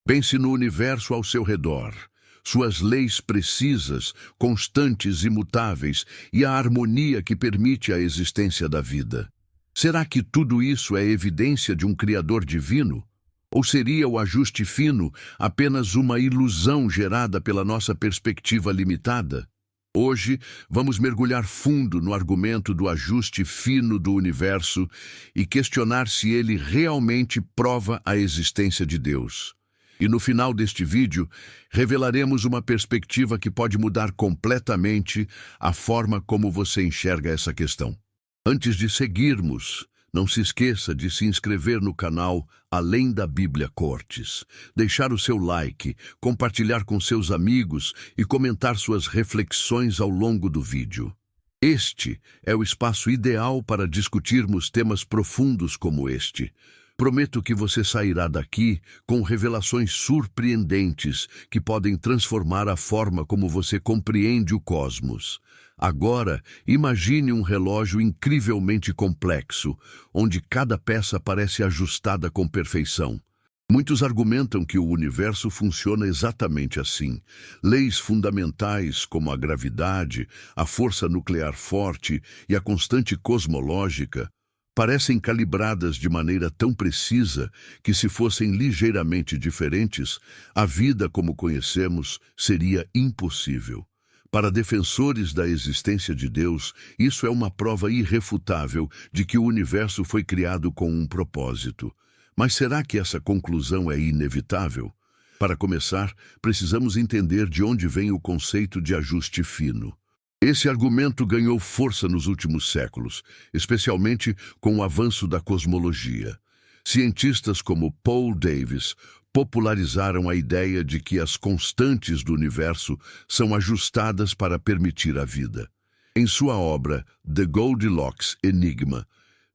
Pense no universo ao seu redor, suas leis precisas, constantes, imutáveis e a harmonia que permite a existência da vida. Será que tudo isso é evidência de um Criador divino? Ou seria o ajuste fino apenas uma ilusão gerada pela nossa perspectiva limitada? Hoje, vamos mergulhar fundo no argumento do ajuste fino do universo e questionar se ele realmente prova a existência de Deus. E no final deste vídeo, revelaremos uma perspectiva que pode mudar completamente a forma como você enxerga essa questão. Antes de seguirmos, não se esqueça de se inscrever no canal Além da Bíblia Cortes, deixar o seu like, compartilhar com seus amigos e comentar suas reflexões ao longo do vídeo. Este é o espaço ideal para discutirmos temas profundos como este. Prometo que você sairá daqui com revelações surpreendentes que podem transformar a forma como você compreende o cosmos. Agora, imagine um relógio incrivelmente complexo, onde cada peça parece ajustada com perfeição. Muitos argumentam que o universo funciona exatamente assim. Leis fundamentais como a gravidade, a força nuclear forte e a constante cosmológica parecem calibradas de maneira tão precisa que, se fossem ligeiramente diferentes, a vida como conhecemos seria impossível. Para defensores da existência de Deus, isso é uma prova irrefutável de que o universo foi criado com um propósito. Mas será que essa conclusão é inevitável? Para começar, precisamos entender de onde vem o conceito de ajuste fino. Esse argumento ganhou força nos últimos séculos, especialmente com o avanço da cosmologia. Cientistas como Paul Davies popularizaram a ideia de que as constantes do universo são ajustadas para permitir a vida. Em sua obra The Goldilocks Enigma,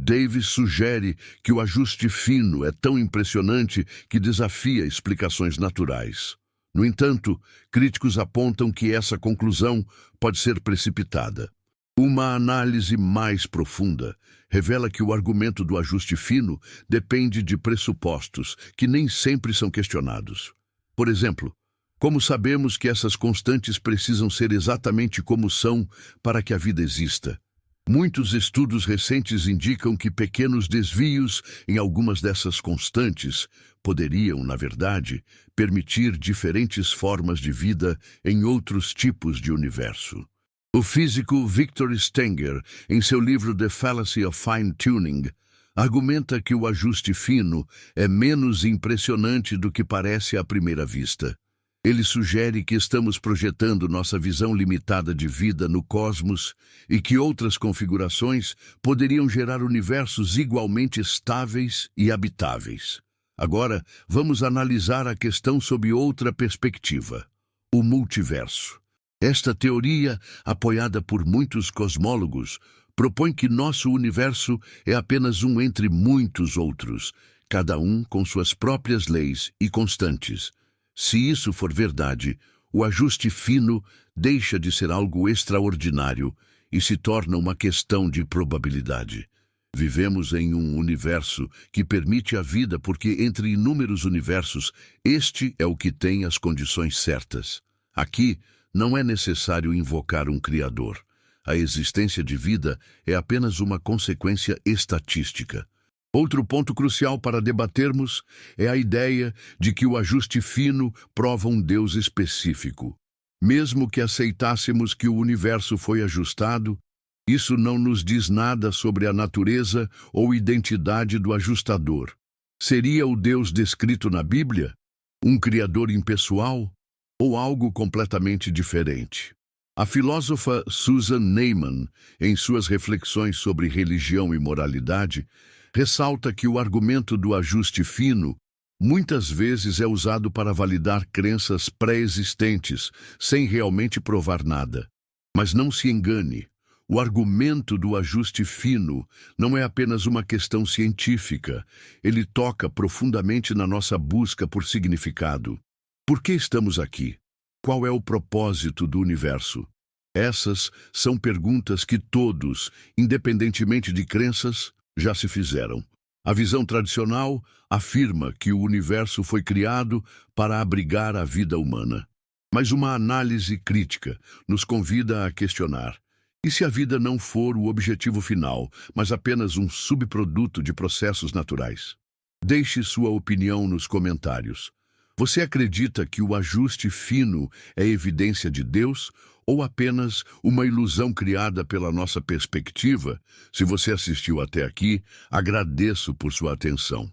Davies sugere que o ajuste fino é tão impressionante que desafia explicações naturais. No entanto, críticos apontam que essa conclusão pode ser precipitada. Uma análise mais profunda revela que o argumento do ajuste fino depende de pressupostos que nem sempre são questionados. Por exemplo, como sabemos que essas constantes precisam ser exatamente como são para que a vida exista? Muitos estudos recentes indicam que pequenos desvios em algumas dessas constantes poderiam, na verdade, permitir diferentes formas de vida em outros tipos de universo. O físico Victor Stenger, em seu livro The Fallacy of Fine Tuning, argumenta que o ajuste fino é menos impressionante do que parece à primeira vista. Ele sugere que estamos projetando nossa visão limitada de vida no cosmos e que outras configurações poderiam gerar universos igualmente estáveis e habitáveis. Agora, vamos analisar a questão sob outra perspectiva: o multiverso. Esta teoria, apoiada por muitos cosmólogos, propõe que nosso universo é apenas um entre muitos outros, cada um com suas próprias leis e constantes. Se isso for verdade, o ajuste fino deixa de ser algo extraordinário e se torna uma questão de probabilidade. Vivemos em um universo que permite a vida porque, entre inúmeros universos, este é o que tem as condições certas. Aqui, não é necessário invocar um Criador. A existência de vida é apenas uma consequência estatística. Outro ponto crucial para debatermos é a ideia de que o ajuste fino prova um Deus específico. Mesmo que aceitássemos que o universo foi ajustado, isso não nos diz nada sobre a natureza ou identidade do ajustador. Seria o Deus descrito na Bíblia um Criador impessoal ou algo completamente diferente? A filósofa Susan Neiman, em suas reflexões sobre religião e moralidade, ressalta que o argumento do ajuste fino muitas vezes é usado para validar crenças pré-existentes, sem realmente provar nada. Mas não se engane, o argumento do ajuste fino não é apenas uma questão científica, ele toca profundamente na nossa busca por significado. Por que estamos aqui? Qual é o propósito do universo? Essas são perguntas que todos, independentemente de crenças, já se fizeram. A visão tradicional afirma que o universo foi criado para abrigar a vida humana. Mas uma análise crítica nos convida a questionar: e se a vida não for o objetivo final, mas apenas um subproduto de processos naturais? Deixe sua opinião nos comentários. Você acredita que o ajuste fino é evidência de Deus ou apenas uma ilusão criada pela nossa perspectiva? Se você assistiu até aqui, agradeço por sua atenção.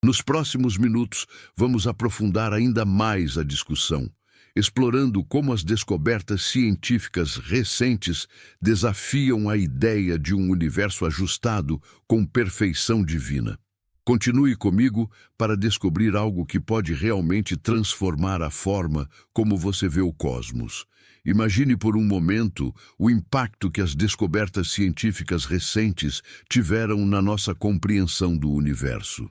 Nos próximos minutos, vamos aprofundar ainda mais a discussão, explorando como as descobertas científicas recentes desafiam a ideia de um universo ajustado com perfeição divina. Continue comigo para descobrir algo que pode realmente transformar a forma como você vê o cosmos. Imagine por um momento o impacto que as descobertas científicas recentes tiveram na nossa compreensão do universo.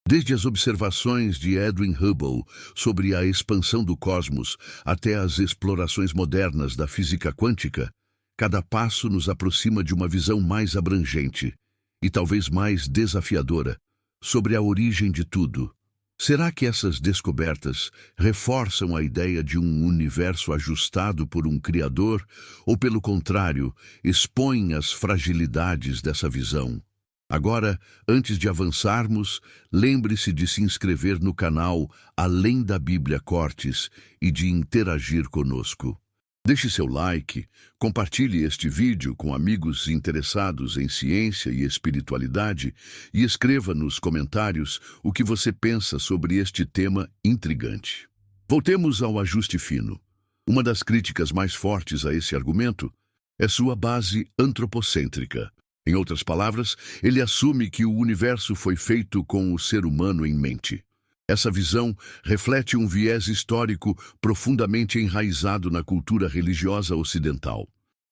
Desde as observações de Edwin Hubble sobre a expansão do cosmos até as explorações modernas da física quântica, cada passo nos aproxima de uma visão mais abrangente e talvez mais desafiadora sobre a origem de tudo. Será que essas descobertas reforçam a ideia de um universo ajustado por um Criador ou, pelo contrário, expõem as fragilidades dessa visão? Agora, antes de avançarmos, lembre-se de se inscrever no canal Além da Bíblia Cortes e de interagir conosco. Deixe seu like, compartilhe este vídeo com amigos interessados em ciência e espiritualidade e escreva nos comentários o que você pensa sobre este tema intrigante. Voltemos ao ajuste fino. Uma das críticas mais fortes a esse argumento é sua base antropocêntrica. Em outras palavras, ele assume que o universo foi feito com o ser humano em mente. Essa visão reflete um viés histórico profundamente enraizado na cultura religiosa ocidental.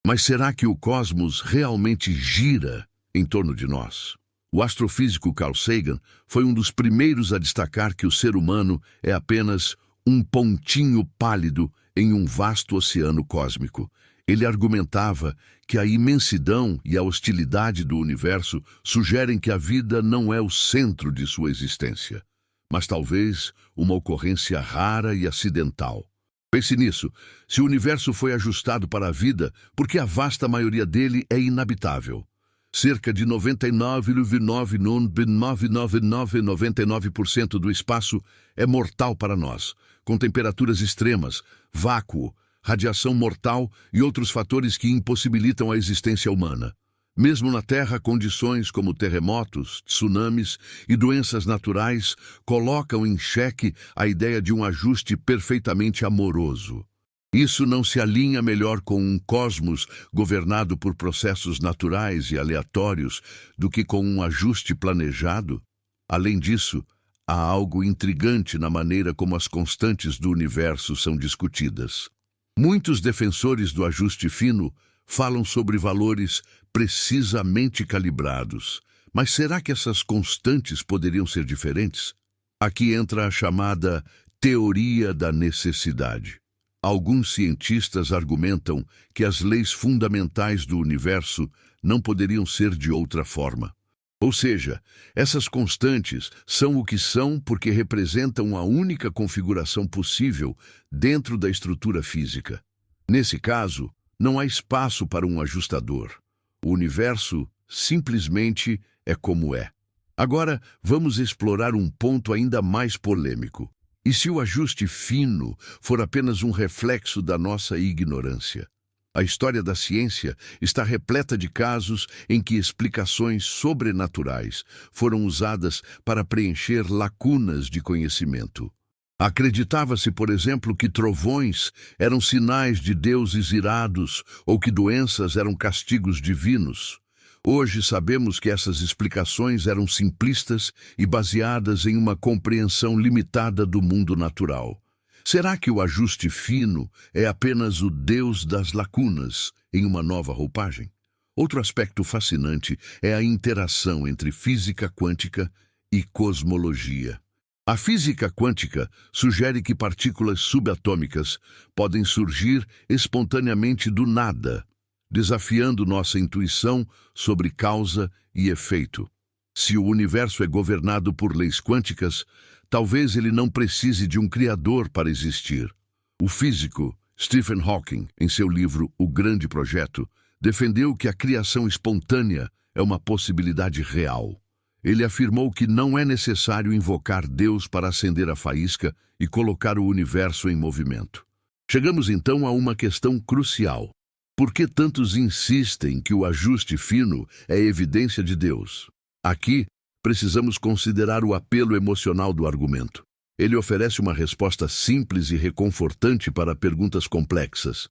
Mas será que o cosmos realmente gira em torno de nós? O astrofísico Carl Sagan foi um dos primeiros a destacar que o ser humano é apenas um pontinho pálido em um vasto oceano cósmico. Ele argumentava que a imensidão e a hostilidade do universo sugerem que a vida não é o centro de sua existência, mas talvez uma ocorrência rara e acidental. Pense nisso. Se o universo foi ajustado para a vida, por que a vasta maioria dele é inabitável? Cerca de 99,99999% do espaço é mortal para nós, com temperaturas extremas, vácuo, radiação mortal e outros fatores que impossibilitam a existência humana. Mesmo na Terra, condições como terremotos, tsunamis e doenças naturais colocam em xeque a ideia de um ajuste perfeitamente amoroso. Isso não se alinha melhor com um cosmos governado por processos naturais e aleatórios do que com um ajuste planejado? Além disso, há algo intrigante na maneira como as constantes do universo são discutidas. Muitos defensores do ajuste fino falam sobre valores precisamente calibrados. Mas será que essas constantes poderiam ser diferentes? Aqui entra a chamada teoria da necessidade. Alguns cientistas argumentam que as leis fundamentais do universo não poderiam ser de outra forma. Ou seja, essas constantes são o que são porque representam a única configuração possível dentro da estrutura física. Nesse caso, não há espaço para um ajustador. O universo simplesmente é como é. Agora, vamos explorar um ponto ainda mais polêmico. E se o ajuste fino for apenas um reflexo da nossa ignorância? A história da ciência está repleta de casos em que explicações sobrenaturais foram usadas para preencher lacunas de conhecimento. Acreditava-se, por exemplo, que trovões eram sinais de deuses irados ou que doenças eram castigos divinos. Hoje sabemos que essas explicações eram simplistas e baseadas em uma compreensão limitada do mundo natural. Será que o ajuste fino é apenas o Deus das lacunas em uma nova roupagem? Outro aspecto fascinante é a interação entre física quântica e cosmologia. A física quântica sugere que partículas subatômicas podem surgir espontaneamente do nada, desafiando nossa intuição sobre causa e efeito. Se o universo é governado por leis quânticas, talvez ele não precise de um criador para existir. O físico Stephen Hawking, em seu livro O Grande Projeto, defendeu que a criação espontânea é uma possibilidade real. Ele afirmou que não é necessário invocar Deus para acender a faísca e colocar o universo em movimento. Chegamos então a uma questão crucial. Por que tantos insistem que o ajuste fino é evidência de Deus? Aqui, precisamos considerar o apelo emocional do argumento. Ele oferece uma resposta simples e reconfortante para perguntas complexas.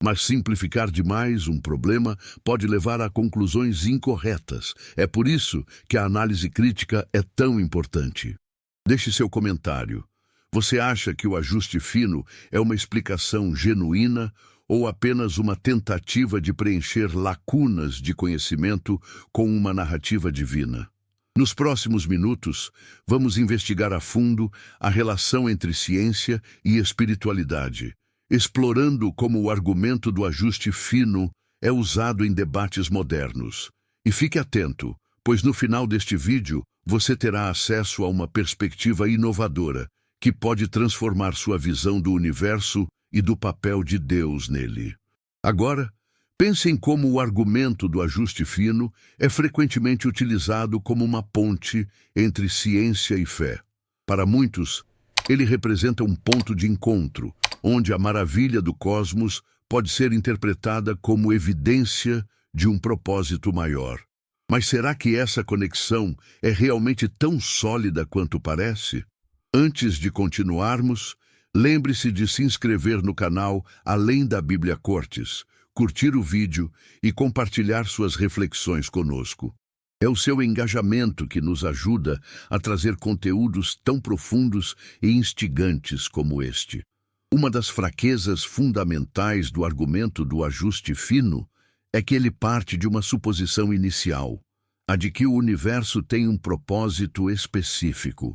Mas simplificar demais um problema pode levar a conclusões incorretas. É por isso que a análise crítica é tão importante. Deixe seu comentário. Você acha que o ajuste fino é uma explicação genuína ou apenas uma tentativa de preencher lacunas de conhecimento com uma narrativa divina? Nos próximos minutos, vamos investigar a fundo a relação entre ciência e espiritualidade, explorando como o argumento do ajuste fino é usado em debates modernos. E fique atento, pois no final deste vídeo você terá acesso a uma perspectiva inovadora que pode transformar sua visão do universo e do papel de Deus nele. Agora, pense em como o argumento do ajuste fino é frequentemente utilizado como uma ponte entre ciência e fé. Para muitos, ele representa um ponto de encontro, onde a maravilha do cosmos pode ser interpretada como evidência de um propósito maior. Mas será que essa conexão é realmente tão sólida quanto parece? Antes de continuarmos, lembre-se de se inscrever no canal Além da Bíblia Cortes, curtir o vídeo e compartilhar suas reflexões conosco. É o seu engajamento que nos ajuda a trazer conteúdos tão profundos e instigantes como este. Uma das fraquezas fundamentais do argumento do ajuste fino é que ele parte de uma suposição inicial, a de que o universo tem um propósito específico.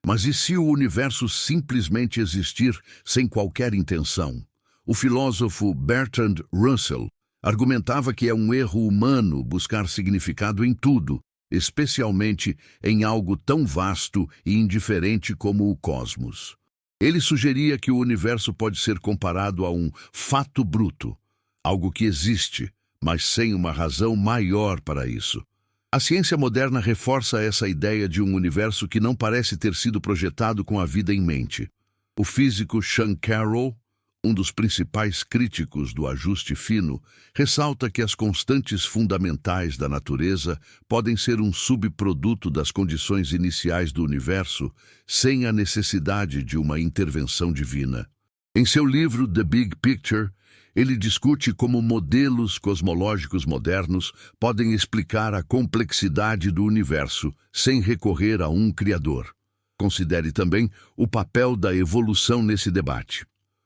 Mas e se o universo simplesmente existir sem qualquer intenção? O filósofo Bertrand Russell argumentava que é um erro humano buscar significado em tudo, especialmente em algo tão vasto e indiferente como o cosmos. Ele sugeria que o universo pode ser comparado a um fato bruto, algo que existe, mas sem uma razão maior para isso. A ciência moderna reforça essa ideia de um universo que não parece ter sido projetado com a vida em mente. O físico Sean Carroll, um dos principais críticos do ajuste fino, ressalta que as constantes fundamentais da natureza podem ser um subproduto das condições iniciais do universo, sem a necessidade de uma intervenção divina. Em seu livro The Big Picture, ele discute como modelos cosmológicos modernos podem explicar a complexidade do universo sem recorrer a um criador. Considere também o papel da evolução nesse debate.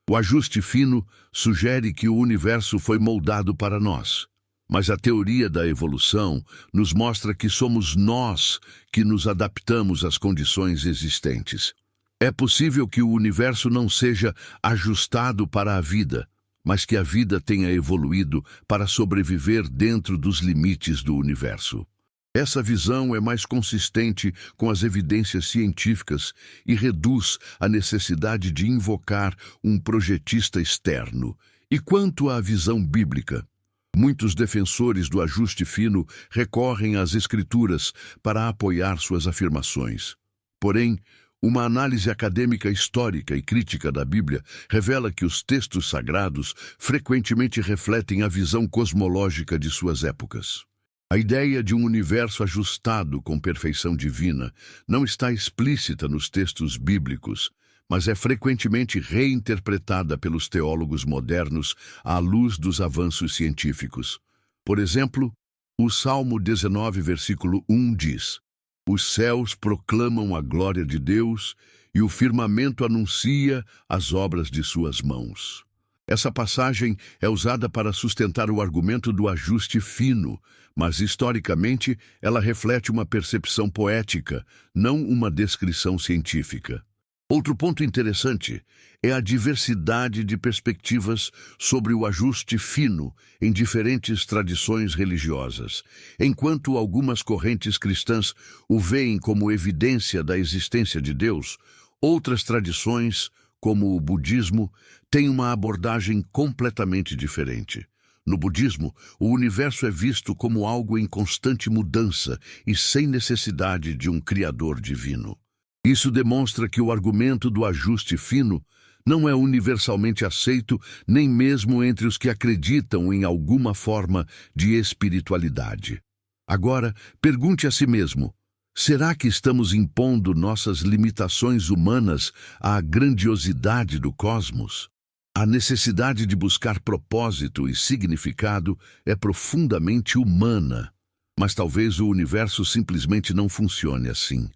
O ajuste fino sugere que o universo foi moldado para nós, mas a teoria da evolução nos mostra que somos nós que nos adaptamos às condições existentes. É possível que o universo não seja ajustado para a vida, mas que a vida tenha evoluído para sobreviver dentro dos limites do universo. Essa visão é mais consistente com as evidências científicas e reduz a necessidade de invocar um projetista externo. E quanto à visão bíblica? Muitos defensores do ajuste fino recorrem às Escrituras para apoiar suas afirmações. Porém, uma análise acadêmica histórica e crítica da Bíblia revela que os textos sagrados frequentemente refletem a visão cosmológica de suas épocas. A ideia de um universo ajustado com perfeição divina não está explícita nos textos bíblicos, mas é frequentemente reinterpretada pelos teólogos modernos à luz dos avanços científicos. Por exemplo, o Salmo 19, versículo 1 diz: "Os céus proclamam a glória de Deus e o firmamento anuncia as obras de suas mãos." Essa passagem é usada para sustentar o argumento do ajuste fino, mas historicamente ela reflete uma percepção poética, não uma descrição científica. Outro ponto interessante é a diversidade de perspectivas sobre o ajuste fino em diferentes tradições religiosas. Enquanto algumas correntes cristãs o veem como evidência da existência de Deus, outras tradições, como o budismo, têm uma abordagem completamente diferente. No budismo, o universo é visto como algo em constante mudança e sem necessidade de um criador divino. Isso demonstra que o argumento do ajuste fino não é universalmente aceito nem mesmo entre os que acreditam em alguma forma de espiritualidade. Agora, pergunte a si mesmo: será que estamos impondo nossas limitações humanas à grandiosidade do cosmos? A necessidade de buscar propósito e significado é profundamente humana, mas talvez o universo simplesmente não funcione assim.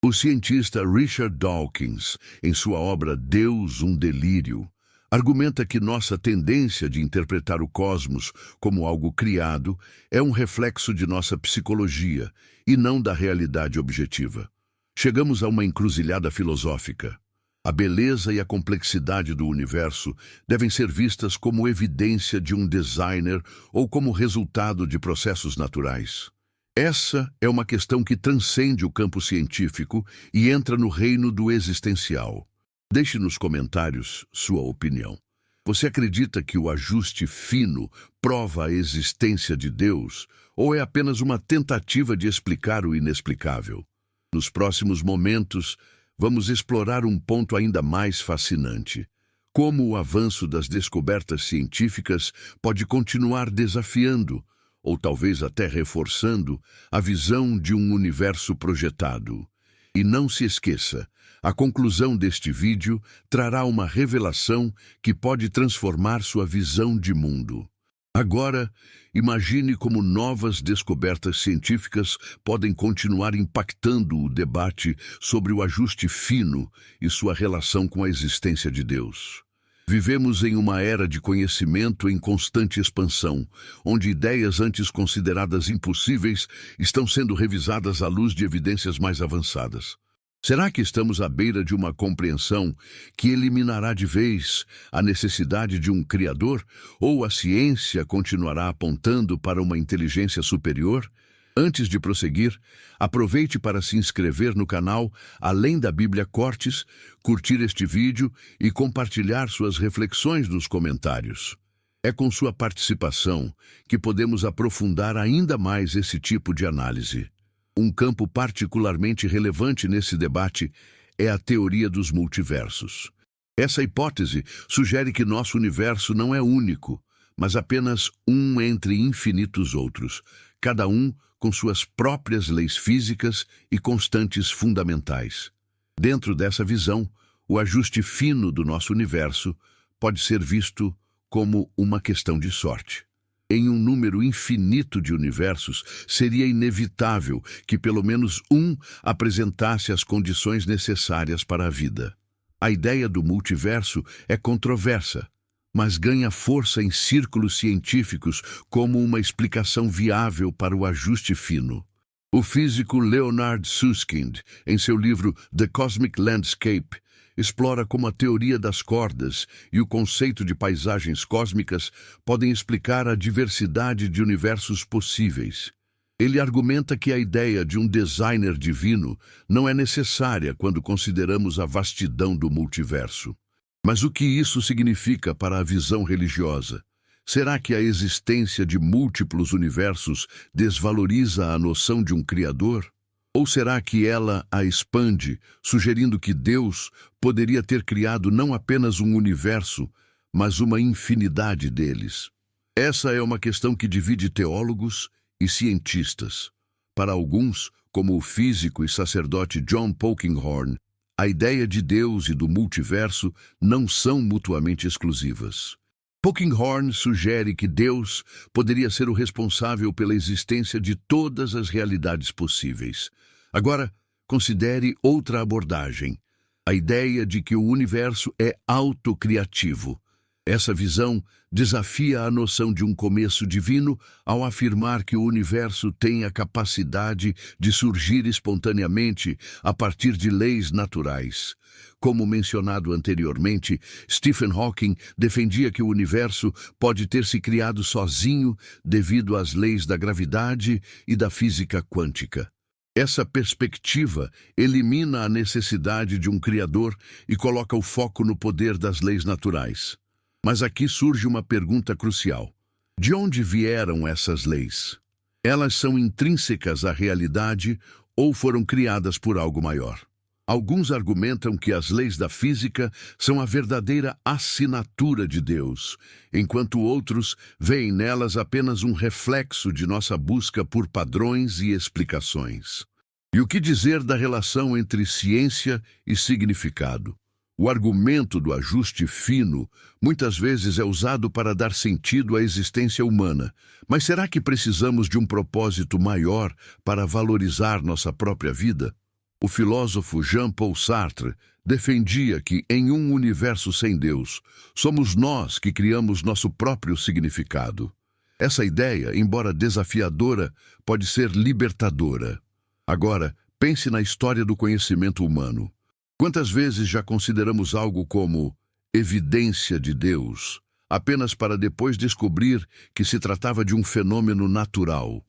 O cientista Richard Dawkins, em sua obra Deus, um Delírio, argumenta que nossa tendência de interpretar o cosmos como algo criado é um reflexo de nossa psicologia e não da realidade objetiva. Chegamos a uma encruzilhada filosófica. A beleza e a complexidade do universo devem ser vistas como evidência de um designer ou como resultado de processos naturais. Essa é uma questão que transcende o campo científico e entra no reino do existencial. Deixe nos comentários sua opinião. Você acredita que o ajuste fino prova a existência de Deus ou é apenas uma tentativa de explicar o inexplicável? Nos próximos momentos, vamos explorar um ponto ainda mais fascinante: como o avanço das descobertas científicas pode continuar desafiando, ou talvez até reforçando, a visão de um universo projetado. E não se esqueça, a conclusão deste vídeo trará uma revelação que pode transformar sua visão de mundo. Agora, imagine como novas descobertas científicas podem continuar impactando o debate sobre o ajuste fino e sua relação com a existência de Deus. Vivemos em uma era de conhecimento em constante expansão, onde ideias antes consideradas impossíveis estão sendo revisadas à luz de evidências mais avançadas. Será que estamos à beira de uma compreensão que eliminará de vez a necessidade de um criador, ou a ciência continuará apontando para uma inteligência superior? Antes de prosseguir, aproveite para se inscrever no canal Além da Bíblia Cortes, curtir este vídeo e compartilhar suas reflexões nos comentários. É com sua participação que podemos aprofundar ainda mais esse tipo de análise. Um campo particularmente relevante nesse debate é a teoria dos multiversos. Essa hipótese sugere que nosso universo não é único, mas apenas um entre infinitos outros, cada um com suas próprias leis físicas e constantes fundamentais. Dentro dessa visão, o ajuste fino do nosso universo pode ser visto como uma questão de sorte. Em um número infinito de universos, seria inevitável que pelo menos um apresentasse as condições necessárias para a vida. A ideia do multiverso é controversa, mas ganha força em círculos científicos como uma explicação viável para o ajuste fino. O físico Leonard Susskind, em seu livro The Cosmic Landscape, explora como a teoria das cordas e o conceito de paisagens cósmicas podem explicar a diversidade de universos possíveis. Ele argumenta que a ideia de um designer divino não é necessária quando consideramos a vastidão do multiverso. Mas o que isso significa para a visão religiosa? Será que a existência de múltiplos universos desvaloriza a noção de um Criador? Ou será que ela a expande, sugerindo que Deus poderia ter criado não apenas um universo, mas uma infinidade deles? Essa é uma questão que divide teólogos e cientistas. Para alguns, como o físico e sacerdote John Polkinghorne, a ideia de Deus e do multiverso não são mutuamente exclusivas. Polkinghorne sugere que Deus poderia ser o responsável pela existência de todas as realidades possíveis. Agora, considere outra abordagem, a ideia de que o universo é autocriativo. Essa visão desafia a noção de um começo divino ao afirmar que o universo tem a capacidade de surgir espontaneamente a partir de leis naturais. Como mencionado anteriormente, Stephen Hawking defendia que o universo pode ter se criado sozinho devido às leis da gravidade e da física quântica. Essa perspectiva elimina a necessidade de um criador e coloca o foco no poder das leis naturais. Mas aqui surge uma pergunta crucial. De onde vieram essas leis? Elas são intrínsecas à realidade ou foram criadas por algo maior? Alguns argumentam que as leis da física são a verdadeira assinatura de Deus, enquanto outros veem nelas apenas um reflexo de nossa busca por padrões e explicações. E o que dizer da relação entre ciência e significado? O argumento do ajuste fino muitas vezes é usado para dar sentido à existência humana, mas será que precisamos de um propósito maior para valorizar nossa própria vida? O filósofo Jean-Paul Sartre defendia que, em um universo sem Deus, somos nós que criamos nosso próprio significado. Essa ideia, embora desafiadora, pode ser libertadora. Agora, pense na história do conhecimento humano. Quantas vezes já consideramos algo como evidência de Deus, apenas para depois descobrir que se tratava de um fenômeno natural?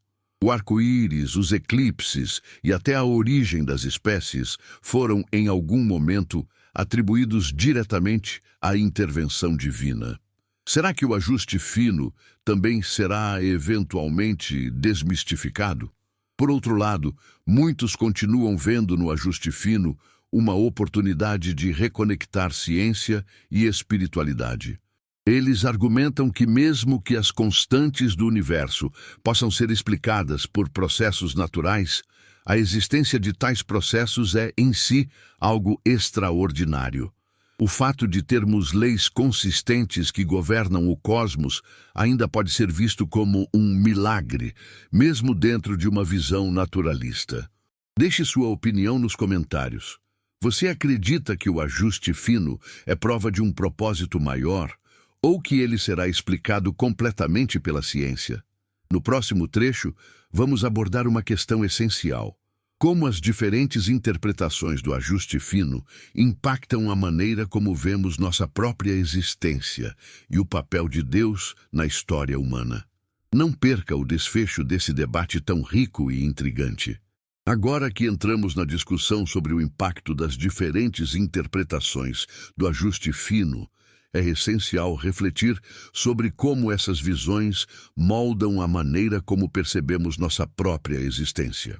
O arco-íris, os eclipses e até a origem das espécies foram, em algum momento, atribuídos diretamente à intervenção divina. Será que o ajuste fino também será eventualmente desmistificado? Por outro lado, muitos continuam vendo no ajuste fino uma oportunidade de reconectar ciência e espiritualidade. Eles argumentam que mesmo que as constantes do universo possam ser explicadas por processos naturais, a existência de tais processos é, em si, algo extraordinário. O fato de termos leis consistentes que governam o cosmos ainda pode ser visto como um milagre, mesmo dentro de uma visão naturalista. Deixe sua opinião nos comentários. Você acredita que o ajuste fino é prova de um propósito maior, ou que ele será explicado completamente pela ciência? No próximo trecho, vamos abordar uma questão essencial: como as diferentes interpretações do ajuste fino impactam a maneira como vemos nossa própria existência e o papel de Deus na história humana. Não perca o desfecho desse debate tão rico e intrigante. Agora que entramos na discussão sobre o impacto das diferentes interpretações do ajuste fino, é essencial refletir sobre como essas visões moldam a maneira como percebemos nossa própria existência.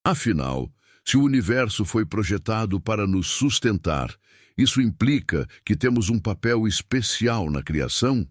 Afinal, se o universo foi projetado para nos sustentar, isso implica que temos um papel especial na criação?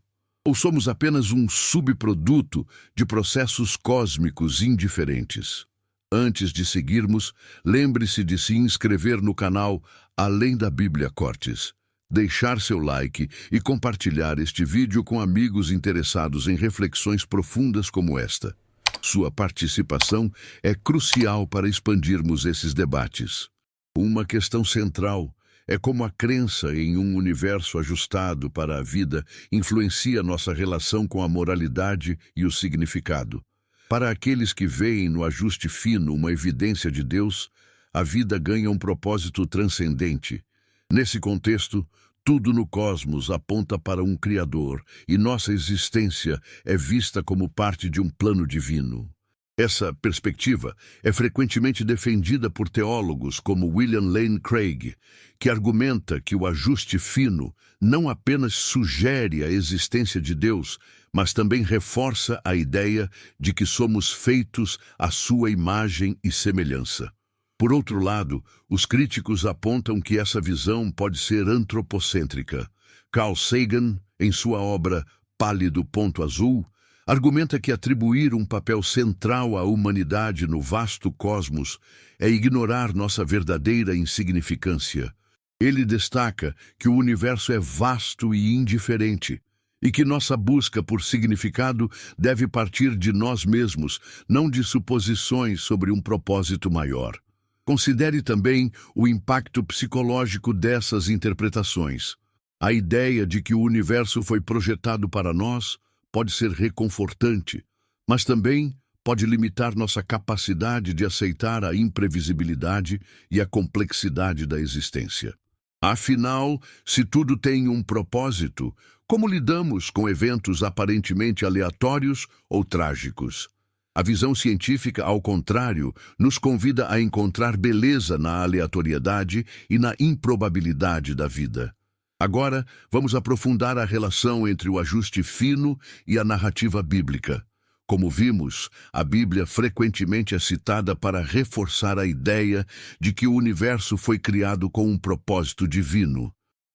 Ou somos apenas um subproduto de processos cósmicos indiferentes? Antes de seguirmos, lembre-se de se inscrever no canal Além da Bíblia Cortes, deixar seu like e compartilhar este vídeo com amigos interessados em reflexões profundas como esta. Sua participação é crucial para expandirmos esses debates. Uma questão central é como a crença em um universo ajustado para a vida influencia nossa relação com a moralidade e o significado. Para aqueles que veem no ajuste fino uma evidência de Deus, a vida ganha um propósito transcendente. Nesse contexto, tudo no cosmos aponta para um Criador e nossa existência é vista como parte de um plano divino. Essa perspectiva é frequentemente defendida por teólogos como William Lane Craig, que argumenta que o ajuste fino não apenas sugere a existência de Deus, mas também reforça a ideia de que somos feitos à sua imagem e semelhança. Por outro lado, os críticos apontam que essa visão pode ser antropocêntrica. Carl Sagan, em sua obra Pálido Ponto Azul, argumenta que atribuir um papel central à humanidade no vasto cosmos é ignorar nossa verdadeira insignificância. Ele destaca que o universo é vasto e indiferente, e que nossa busca por significado deve partir de nós mesmos, não de suposições sobre um propósito maior. Considere também o impacto psicológico dessas interpretações. A ideia de que o universo foi projetado para nós pode ser reconfortante, mas também pode limitar nossa capacidade de aceitar a imprevisibilidade e a complexidade da existência. Afinal, se tudo tem um propósito, como lidamos com eventos aparentemente aleatórios ou trágicos? A visão científica, ao contrário, nos convida a encontrar beleza na aleatoriedade e na improbabilidade da vida. Agora, vamos aprofundar a relação entre o ajuste fino e a narrativa bíblica. Como vimos, a Bíblia frequentemente é citada para reforçar a ideia de que o universo foi criado com um propósito divino.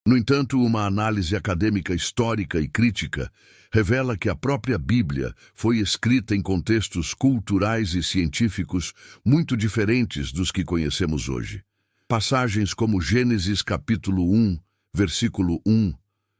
No entanto, uma análise acadêmica histórica e crítica revela que a própria Bíblia foi escrita em contextos culturais e científicos muito diferentes dos que conhecemos hoje. Passagens como Gênesis capítulo 1, versículo 1,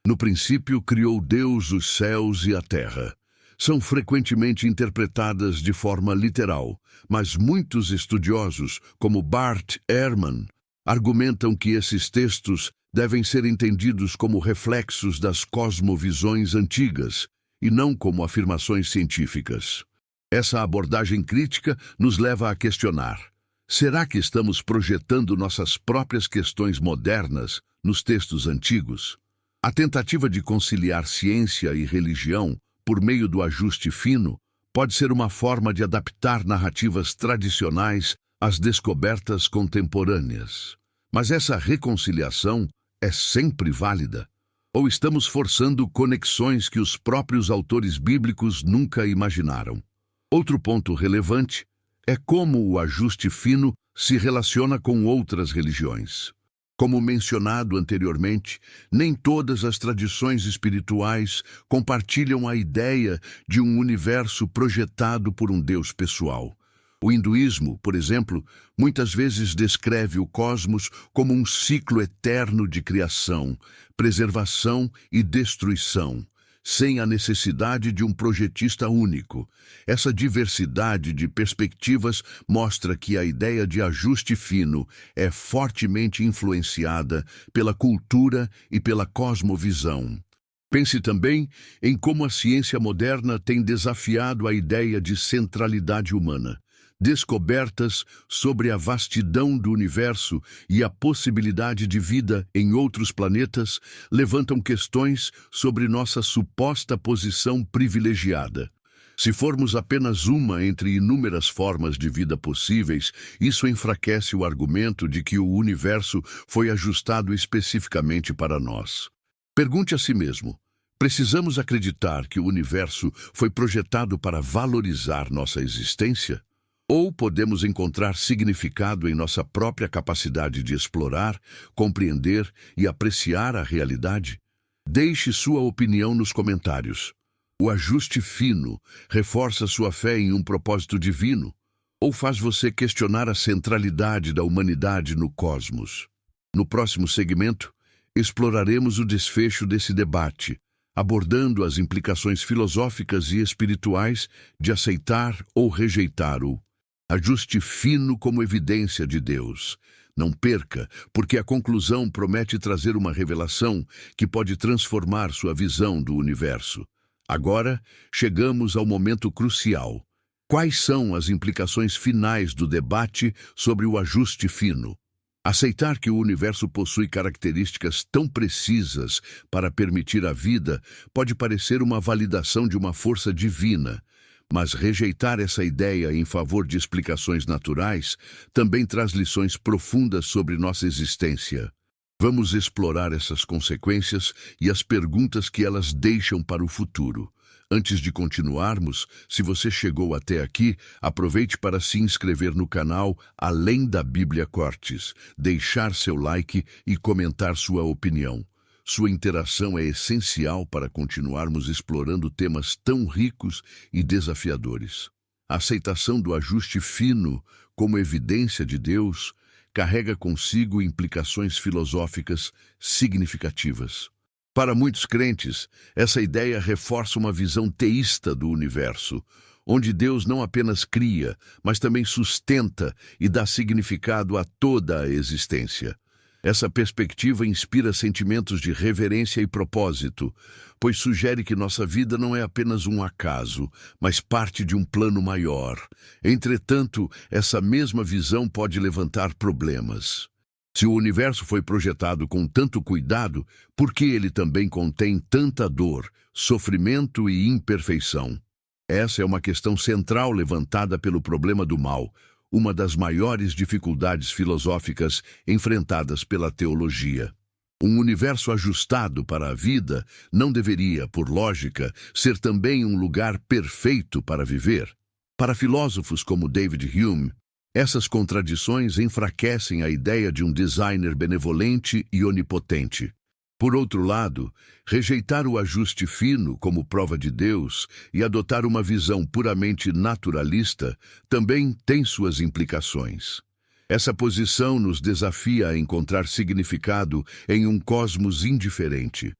"No princípio criou Deus os céus e a terra", são frequentemente interpretadas de forma literal, mas muitos estudiosos, como Bart Ehrman, argumentam que esses textos devem ser entendidos como reflexos das cosmovisões antigas e não como afirmações científicas. Essa abordagem crítica nos leva a questionar: será que estamos projetando nossas próprias questões modernas nos textos antigos? A tentativa de conciliar ciência e religião por meio do ajuste fino, pode ser uma forma de adaptar narrativas tradicionais às descobertas contemporâneas. Mas essa reconciliação é sempre válida? Ou estamos forçando conexões que os próprios autores bíblicos nunca imaginaram? Outro ponto relevante é como o ajuste fino se relaciona com outras religiões. Como mencionado anteriormente, nem todas as tradições espirituais compartilham a ideia de um universo projetado por um Deus pessoal. O hinduísmo, por exemplo, muitas vezes descreve o cosmos como um ciclo eterno de criação, preservação e destruição, sem a necessidade de um projetista único. Essa diversidade de perspectivas mostra que a ideia de ajuste fino é fortemente influenciada pela cultura e pela cosmovisão. Pense também em como a ciência moderna tem desafiado a ideia de centralidade humana. Descobertas sobre a vastidão do universo e a possibilidade de vida em outros planetas levantam questões sobre nossa suposta posição privilegiada. Se formos apenas uma entre inúmeras formas de vida possíveis, isso enfraquece o argumento de que o universo foi ajustado especificamente para nós. Pergunte a si mesmo: precisamos acreditar que o universo foi projetado para valorizar nossa existência? Ou podemos encontrar significado em nossa própria capacidade de explorar, compreender e apreciar a realidade? Deixe sua opinião nos comentários. O ajuste fino reforça sua fé em um propósito divino? Ou faz você questionar a centralidade da humanidade no cosmos? No próximo segmento, exploraremos o desfecho desse debate, abordando as implicações filosóficas e espirituais de aceitar ou rejeitar o ajuste fino como evidência de Deus. Não perca, porque a conclusão promete trazer uma revelação que pode transformar sua visão do universo. Agora, chegamos ao momento crucial. Quais são as implicações finais do debate sobre o ajuste fino? Aceitar que o universo possui características tão precisas para permitir a vida pode parecer uma validação de uma força divina, mas rejeitar essa ideia em favor de explicações naturais também traz lições profundas sobre nossa existência. Vamos explorar essas consequências e as perguntas que elas deixam para o futuro. Antes de continuarmos, se você chegou até aqui, aproveite para se inscrever no canal Além da Bíblia Cortes, deixar seu like e comentar sua opinião. Sua interação é essencial para continuarmos explorando temas tão ricos e desafiadores. A aceitação do ajuste fino como evidência de Deus carrega consigo implicações filosóficas significativas. Para muitos crentes, essa ideia reforça uma visão teísta do universo, onde Deus não apenas cria, mas também sustenta e dá significado a toda a existência. Essa perspectiva inspira sentimentos de reverência e propósito, pois sugere que nossa vida não é apenas um acaso, mas parte de um plano maior. Entretanto, essa mesma visão pode levantar problemas. Se o universo foi projetado com tanto cuidado, por que ele também contém tanta dor, sofrimento e imperfeição? Essa é uma questão central levantada pelo problema do mal, uma das maiores dificuldades filosóficas enfrentadas pela teologia. Um universo ajustado para a vida não deveria, por lógica, ser também um lugar perfeito para viver. Para filósofos como David Hume, essas contradições enfraquecem a ideia de um designer benevolente e onipotente. Por outro lado, rejeitar o ajuste fino como prova de Deus e adotar uma visão puramente naturalista também tem suas implicações. Essa posição nos desafia a encontrar significado em um cosmos indiferente.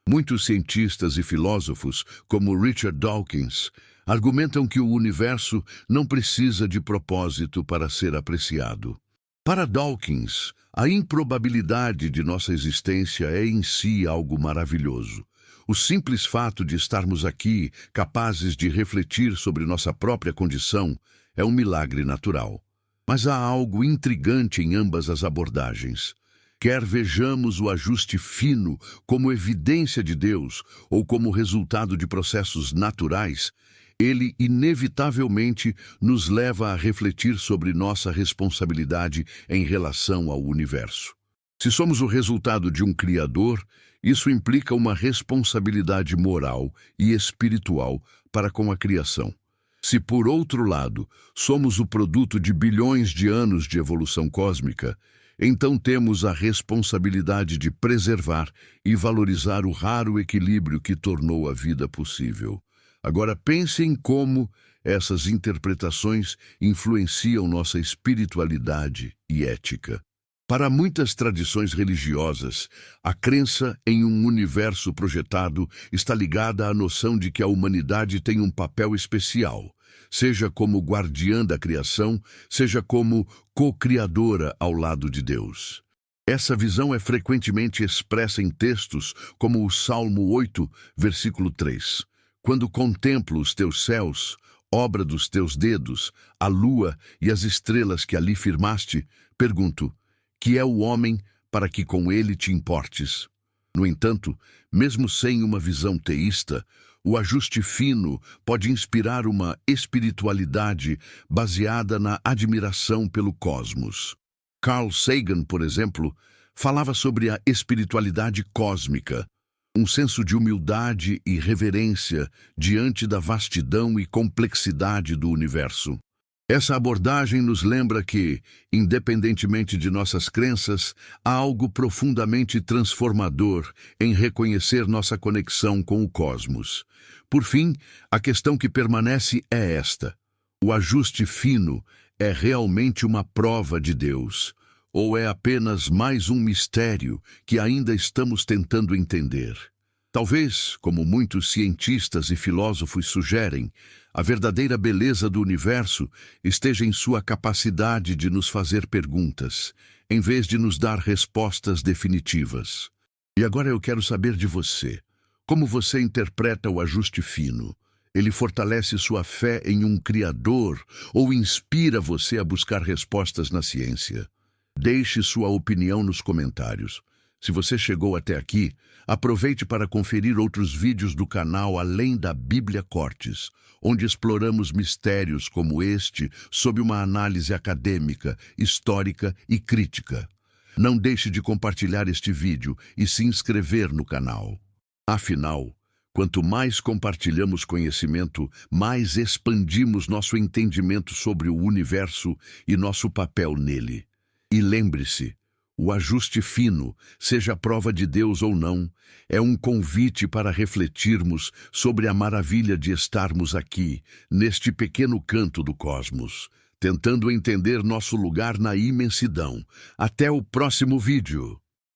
Muitos cientistas e filósofos, como Richard Dawkins, argumentam que o universo não precisa de propósito para ser apreciado. Para Dawkins, a improbabilidade de nossa existência é em si algo maravilhoso. O simples fato de estarmos aqui, capazes de refletir sobre nossa própria condição, é um milagre natural. Mas há algo intrigante em ambas as abordagens. Quer vejamos o ajuste fino como evidência de Deus ou como resultado de processos naturais, ele inevitavelmente nos leva a refletir sobre nossa responsabilidade em relação ao universo. Se somos o resultado de um Criador, isso implica uma responsabilidade moral e espiritual para com a criação. Se, por outro lado, somos o produto de bilhões de anos de evolução cósmica, então temos a responsabilidade de preservar e valorizar o raro equilíbrio que tornou a vida possível. Agora pense em como essas interpretações influenciam nossa espiritualidade e ética. Para muitas tradições religiosas, a crença em um universo projetado está ligada à noção de que a humanidade tem um papel especial, seja como guardiã da criação, seja como co-criadora ao lado de Deus. Essa visão é frequentemente expressa em textos como o Salmo 8, versículo 3. Quando contemplo os teus céus, obra dos teus dedos, a lua e as estrelas que ali firmaste, pergunto, que é o homem para que com ele te importes? No entanto, mesmo sem uma visão teísta, o ajuste fino pode inspirar uma espiritualidade baseada na admiração pelo cosmos. Carl Sagan, por exemplo, falava sobre a espiritualidade cósmica, um senso de humildade e reverência diante da vastidão e complexidade do universo. Essa abordagem nos lembra que, independentemente de nossas crenças, há algo profundamente transformador em reconhecer nossa conexão com o cosmos. Por fim, a questão que permanece é esta: o ajuste fino é realmente uma prova de Deus, ou é apenas mais um mistério que ainda estamos tentando entender? Talvez, como muitos cientistas e filósofos sugerem, a verdadeira beleza do universo esteja em sua capacidade de nos fazer perguntas, em vez de nos dar respostas definitivas. E agora eu quero saber de você. Como você interpreta o ajuste fino? Ele fortalece sua fé em um Criador ou inspira você a buscar respostas na ciência? Deixe sua opinião nos comentários. Se você chegou até aqui, aproveite para conferir outros vídeos do canal além da Bíblia Cortes, onde exploramos mistérios como este sob uma análise acadêmica, histórica e crítica. Não deixe de compartilhar este vídeo e se inscrever no canal. Afinal, quanto mais compartilhamos conhecimento, mais expandimos nosso entendimento sobre o universo e nosso papel nele. E lembre-se, o ajuste fino, seja a prova de Deus ou não, é um convite para refletirmos sobre a maravilha de estarmos aqui, neste pequeno canto do cosmos, tentando entender nosso lugar na imensidão. Até o próximo vídeo!